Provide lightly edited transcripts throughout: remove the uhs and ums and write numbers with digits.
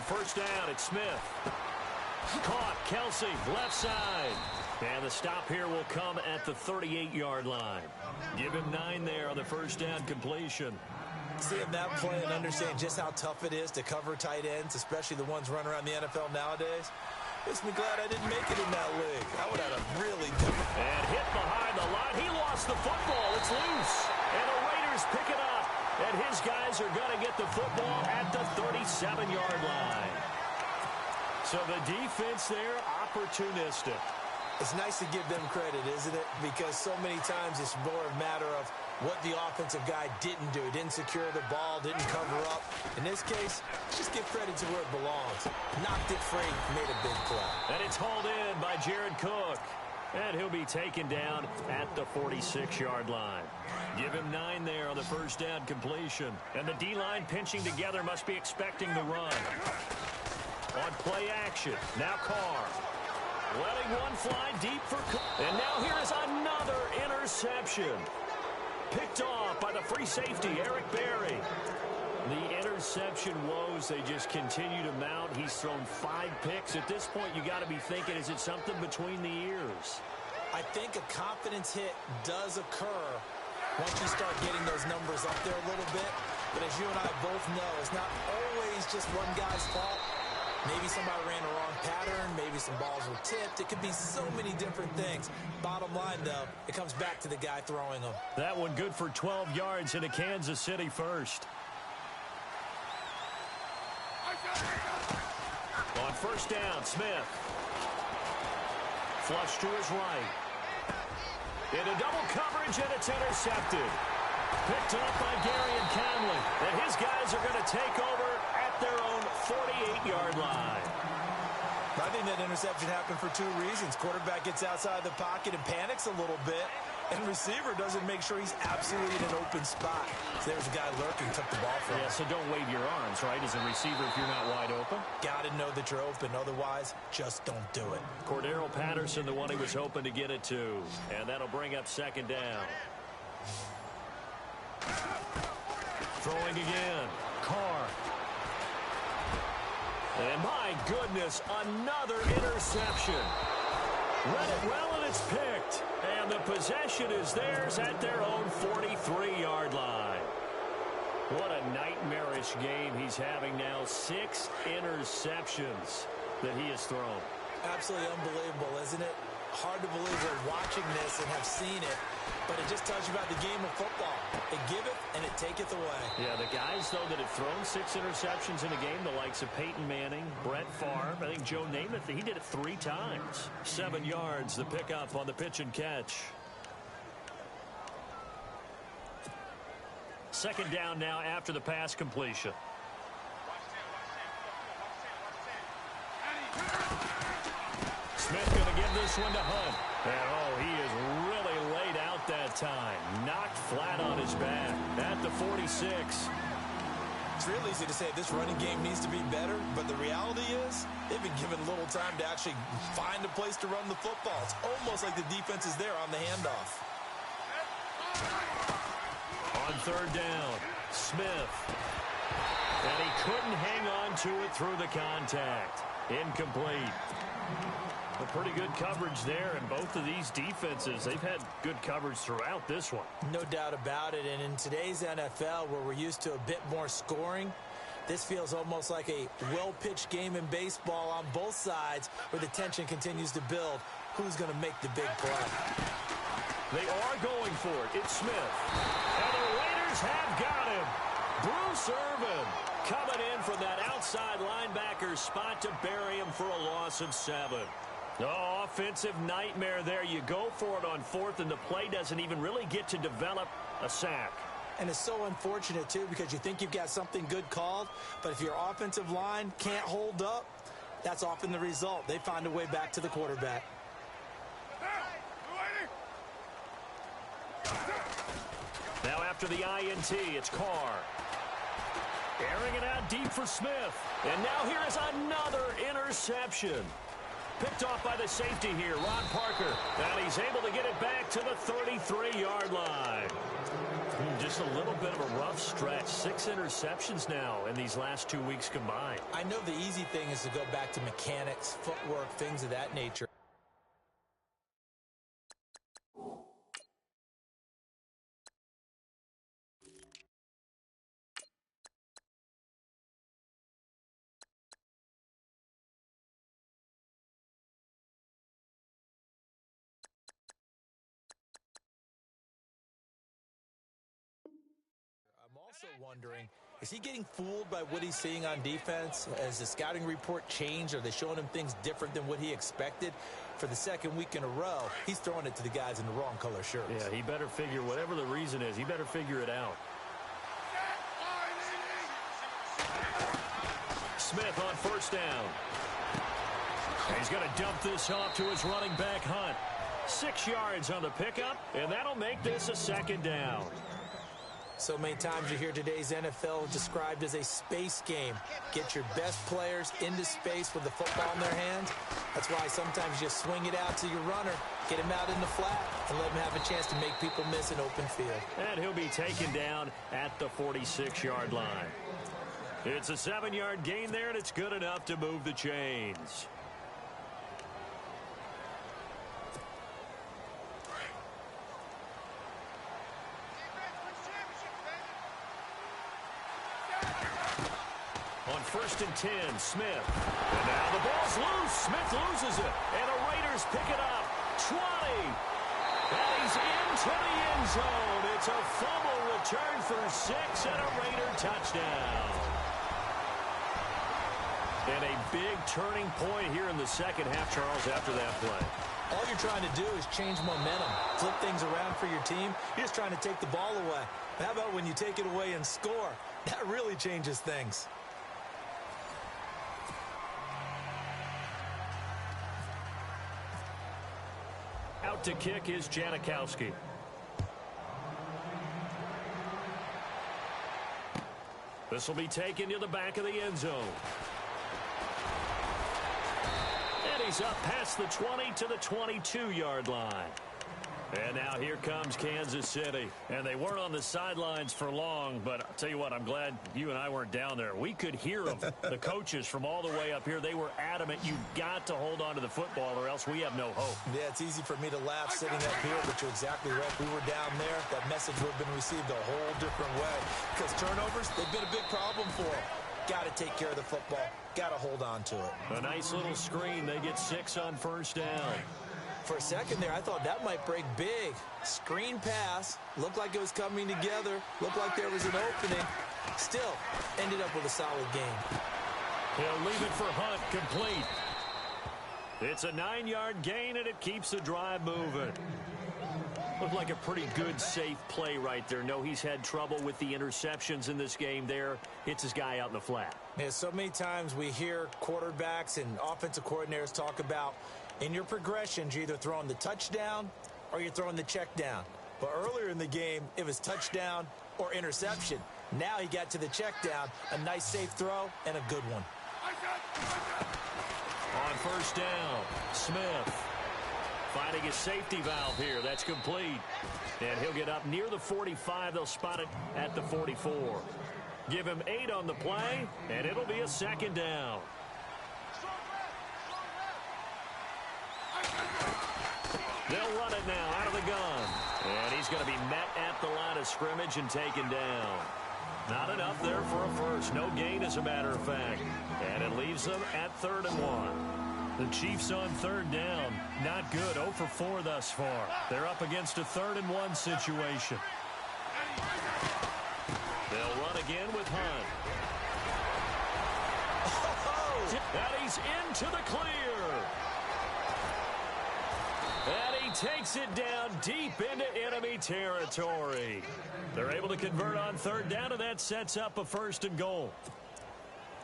first down, it's Smith. Caught, Kelsey, left side. And the stop here will come at the 38-yard line. Give him 9 there on the first down completion. Seeing that play and understand just how tough it is to cover tight ends, especially the ones running around the NFL nowadays, makes me glad I didn't make it in that league. I would have had a really different... And hit behind the line. He lost the football. It's loose. And the Raiders pick it up. And his guys are going to get the football at the 37-yard line. So the defense there, opportunistic. It's nice to give them credit, isn't it? Because so many times it's more a matter of what the offensive guy didn't do. He didn't secure the ball, didn't cover up. In this case, just give credit to where it belongs. Knocked it free, made a big play. And it's hauled in by Jared Cook. And he'll be taken down at the 46-yard line. Give him 9 there on the first down completion. And the D-line pinching together must be expecting the run. On play action, now Carr. Letting one fly deep for Cook. And now here is another interception. Picked off by the free safety, Eric Berry. The interception woes, they just continue to mount. He's thrown 5 picks. At this point, you got to be thinking, is it something between the ears? I think a confidence hit does occur once you start getting those numbers up there a little bit. But as you and I both know, it's not always just one guy's fault. Maybe somebody ran the wrong pattern. Maybe some balls were tipped. It could be so many different things. Bottom line, though, it comes back to the guy throwing them. That one good for 12 yards into Kansas City first. On first down, Smith. Flush to his right. Into double coverage, and it's intercepted. Picked up by Darian Conley. And his guys are going to take over at their own 48-yard line. I think that interception happened for 2 reasons. Quarterback gets outside the pocket and panics a little bit. And receiver doesn't make sure he's absolutely in an open spot. So there's a guy lurking, took the ball from him. Yeah, so don't wave your arms, right, as a receiver if you're not wide open. Got to know that you're open. Otherwise, just don't do it. Cordero Patterson, the one he was hoping to get it to. And that'll bring up second down. Throwing again. Carr. And my goodness, another interception. Read it well, and it's picked. And the possession is theirs at their own 43-yard line. What a nightmarish game he's having now. 6 interceptions that he has thrown. Absolutely unbelievable, isn't it? Hard to believe we're watching this and have seen it, but it just tells you about the game of football. It giveth and it taketh away. Yeah, the guys, though, that have thrown 6 interceptions in a game, the likes of Peyton Manning, Brett Favre, I think Joe Namath, he did it 3 times. 7 yards, the pickup on the pitch and catch. Second down now after the pass completion. Smith going to give this one to Hunt. And, oh, he is really laid out that time. Knocked flat on his back at the 46. It's real easy to say this running game needs to be better, but the reality is they've been given little time to actually find a place to run the football. It's almost like the defense is there on the handoff. On third down, Smith. And he couldn't hang on to it through the contact. Incomplete. A pretty good coverage there, and both of these defenses, they've had good coverage throughout this one. No doubt about it, and in today's NFL, where we're used to a bit more scoring, this feels almost like a well-pitched game in baseball on both sides, where the tension continues to build. Who's going to make the big play? They are going for it. It's Smith. And the Raiders have got him. Bruce Irvin coming in from that outside linebacker spot to bury him for a loss of 7. Oh, offensive nightmare there. You go for it on 4th, and the play doesn't even really get to develop a sack. And it's so unfortunate, too, because you think you've got something good called, but if your offensive line can't hold up, that's often the result. They find a way back to the quarterback. Now after the INT, it's Carr. Airing it out deep for Smith. And now here is another interception. Picked off by the safety here, Ron Parker. And he's able to get it back to the 33-yard line. Just just a little bit of a rough stretch. 6 interceptions now in these last 2 weeks combined. I know the easy thing is to go back to mechanics, footwork, things of that nature. I'm also wondering, is he getting fooled by what he's seeing on defense? Has the scouting report changed? Are they showing him things different than what he expected? For the second week in a row, he's throwing it to the guys in the wrong color shirts. Yeah, he better figure, whatever the reason is, he better figure it out. Smith on first down. And he's going to dump this off to his running back, Hunt. 6 yards on the pickup, and that'll make this a second down. So many times you hear today's NFL described as a space game. Get your best players into space with the football in their hands. That's why sometimes you swing it out to your runner, get him out in the flat, and let him have a chance to make people miss an open field. And he'll be taken down at the 46-yard line. It's a 7-yard gain there, and it's good enough to move the chains. On 1st and 10, Smith. And now the ball's loose. Smith loses it. And the Raiders pick it up. 20. And he's into the end zone. It's a fumble return for 6 and a Raider touchdown. And a big turning point here in the second half, Charles, after that play. All you're trying to do is change momentum, flip things around for your team. You're just trying to take the ball away. How about when you take it away and score? That really changes things. Out to kick is Janikowski. This will be taken to the back of the end zone. And he's up past the 20 to the 22-yard line. And now here comes Kansas City. And they weren't on the sidelines for long, but I'll tell you what, I'm glad you and I weren't down there. We could hear them, the coaches from all the way up here. They were adamant, you've got to hold on to the football or else we have no hope. Yeah, it's easy for me to laugh sitting up here, but you're exactly right. We were down there. That message would have been received a whole different way. Because turnovers, they've been a big problem for them. Got to take care of the football. Got to hold on to it. A nice little screen. They get 6 on first down. For a second there, I thought that might break big. Screen pass. Looked like it was coming together. Looked like there was an opening. Still, ended up with a solid game. He'll leave it for Hunt, complete. It's a 9-yard gain, and it keeps the drive moving. Looked like a pretty good, safe play right there. No, he's had trouble with the interceptions in this game there. Hits his guy out in the flat. Yeah, so many times we hear quarterbacks and offensive coordinators talk about in your progressions, you're either throwing the touchdown or you're throwing the check down. But earlier in the game, it was touchdown or interception. Now he got to the check down, a nice safe throw, and a good one. On first down, Smith finding his safety valve here. That's complete. And he'll get up near the 45. They'll spot it at the 44. Give him 8 on the play, and it'll be a second down. They'll run it now out of the gun. And he's going to be met at the line of scrimmage and taken down. Not enough there for a first. No gain, as a matter of fact. And it leaves them at 3rd and 1. The Chiefs on 3rd down. Not good. 0 for 4 thus far. They're up against a 3rd and 1 situation. They'll run again with Hunt. And he's into the clear. And he takes it down deep into enemy territory. They're able to convert on 3rd down, and that sets up a 1st and goal.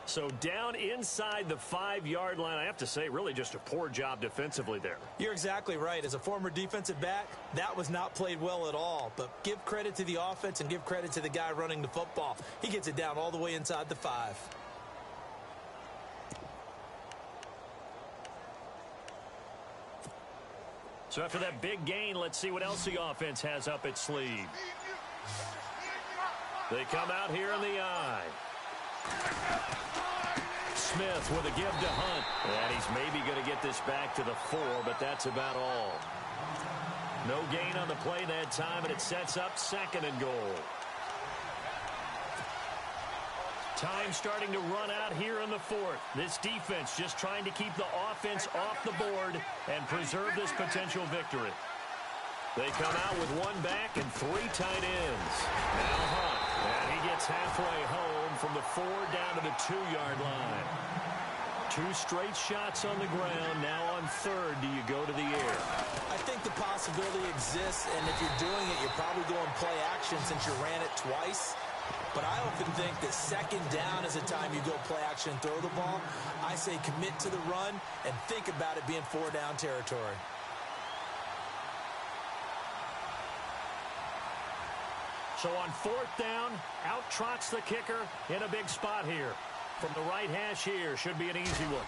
So down inside the 5-yard line, I have to say, really just a poor job defensively there. You're exactly right. As a former defensive back, that was not played well at all. But give credit to the offense and give credit to the guy running the football. He gets it down all the way inside the 5. So after that big gain, let's see what else the offense has up its sleeve. They come out here in the I. Smith with a give to Hunt. And he's maybe going to get this back to the 4, but that's about all. No gain on the play that time, and it sets up 2nd and goal. Time starting to run out here in the 4th. This defense just trying to keep the offense off the board and preserve this potential victory. They come out with 1 back and 3 tight ends. Now Hunt, and he gets halfway home from the 4 down to the 2-yard line. 2 straight shots on the ground. Now on 3rd, do you go to the air? I think the possibility exists, and if you're doing it, you're probably going play action since you ran it twice. But I often think that 2nd down is the time you go play action and throw the ball. I say commit to the run and think about it being 4-down territory. So on 4th down, out trots the kicker in a big spot here. From the right hash here, should be an easy one.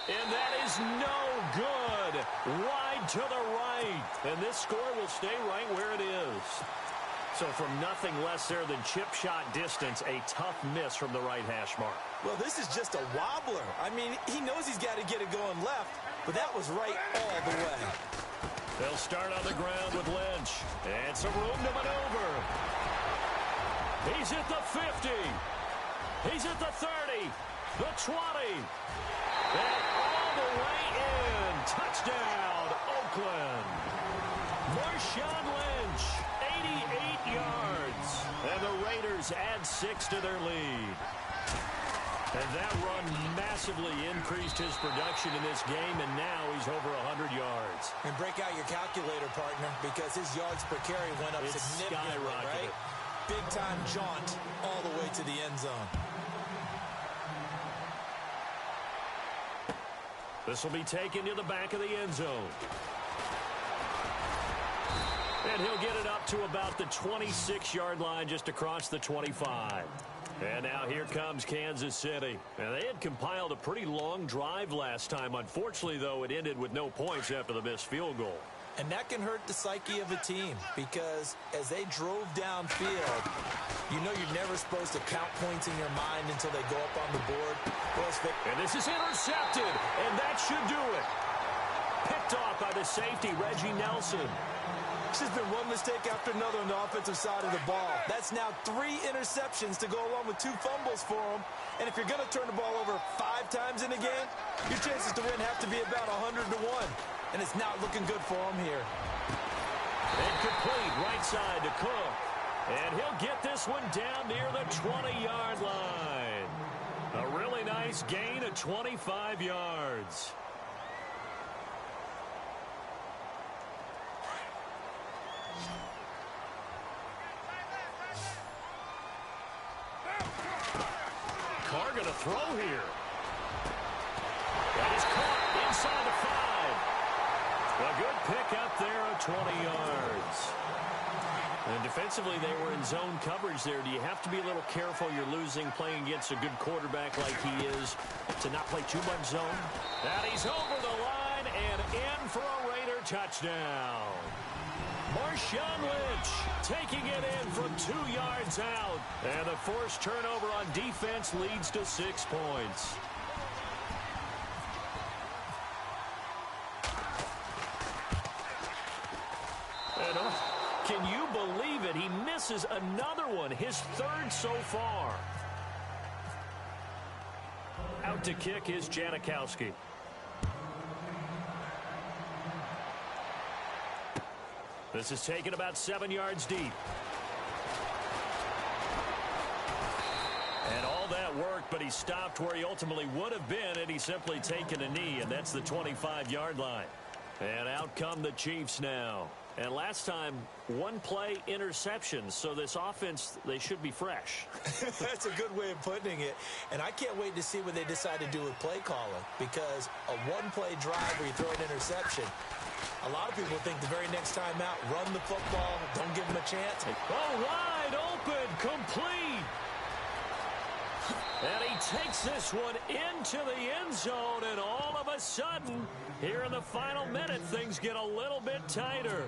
And that is no good. Wide to the right. And this score will stay right where it is. So from nothing less there than chip shot distance, a tough miss from the right hash mark. Well, this is just a wobbler. I mean, he knows he's got to get it going left, but that was right all the way. They'll start on the ground with Lynch. And some room to maneuver. He's at the 50. He's at the 30. The 20. And all the way in. Touchdown, Oakland. Marshawn Lynch, 88 yards. And the Raiders add 6 to their lead. And that run massively increased his production in this game, and now he's over 100 yards. And break out your calculator, partner, because his yards per carry went up significantly, right? Big-time jaunt all the way to the end zone. This will be taken to the back of the end zone. And he'll get it up to about the 26-yard line, just across the 25. And now here comes Kansas City. And they had compiled a pretty long drive last time. Unfortunately, though, it ended with no points after the missed field goal. And that can hurt the psyche of a team, because as they drove downfield, you know you're never supposed to count points in your mind until they go up on the board. And this is intercepted, and that should do it. Picked off by the safety, Reggie Nelson. It's just been one mistake after another on the offensive side of the ball. That's now 3 interceptions to go along with 2 fumbles for him. And if you're going to turn the ball over 5 times in a game, your chances to win have to be about 100 to 1. And it's not looking good for him here. Incomplete, right side to Cook. And he'll get this one down near the 20-yard line. A really nice gain of 25 yards. Carr going to throw here. That is caught inside the 5. A good pick up there of 20 yards. And defensively, they were in zone coverage there. Do you have to be a little careful? You're losing playing against a good quarterback like he is to not play too much zone. And he's over the line and in for a Raider touchdown. Marshawn Lynch taking it in from 2 yards out. And the forced turnover on defense leads to 6 points. And can you believe it? He misses another one, his 3rd so far. Out to kick is Janikowski. This is taken about 7 yards deep. And all that worked, but he stopped where he ultimately would have been had he simply taken a knee, and that's the 25-yard line. And out come the Chiefs now. And last time, 1 play interception, so this offense, they should be fresh. That's a good way of putting it. And I can't wait to see what they decide to do with play calling, because a 1-play drive where you throw an interception, a lot of people think the very next time out, run the football, don't give them a chance. Oh, wide open, complete. And he takes this one into the end zone, and all of a sudden, here in the final minute, things get a little bit tighter.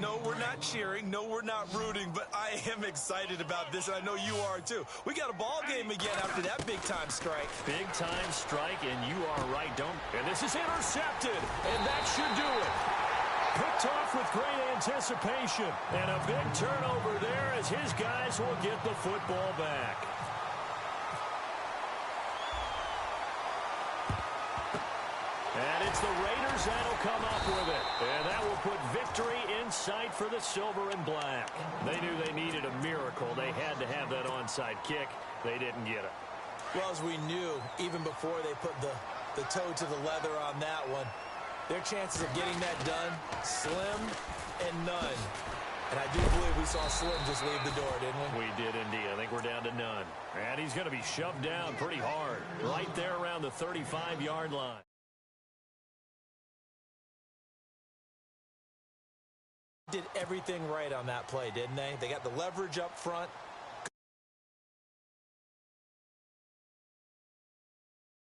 No, we're not cheering. No, we're not rooting, but I am excited about this, and I know you are too. We got a ball game again after that big-time strike. Big-time strike, and you are right, don't. And this is intercepted, and that should do it. Picked off with great anticipation, and a big turnover there as his guys will get the football back. And it's the Raiders that'll come up with it. And that will put victory in sight for the silver and black. They knew they needed a miracle. They had to have that onside kick. They didn't get it. Well, as we knew, even before they put the toe to the leather on that one, their chances of getting that done, slim and none. And I do believe we saw Slim just leave the door, didn't we? We did indeed. I think we're down to none. And he's going to be shoved down pretty hard. Right there around the 35-yard line. Did everything right on that play, didn't they? They got the leverage up front.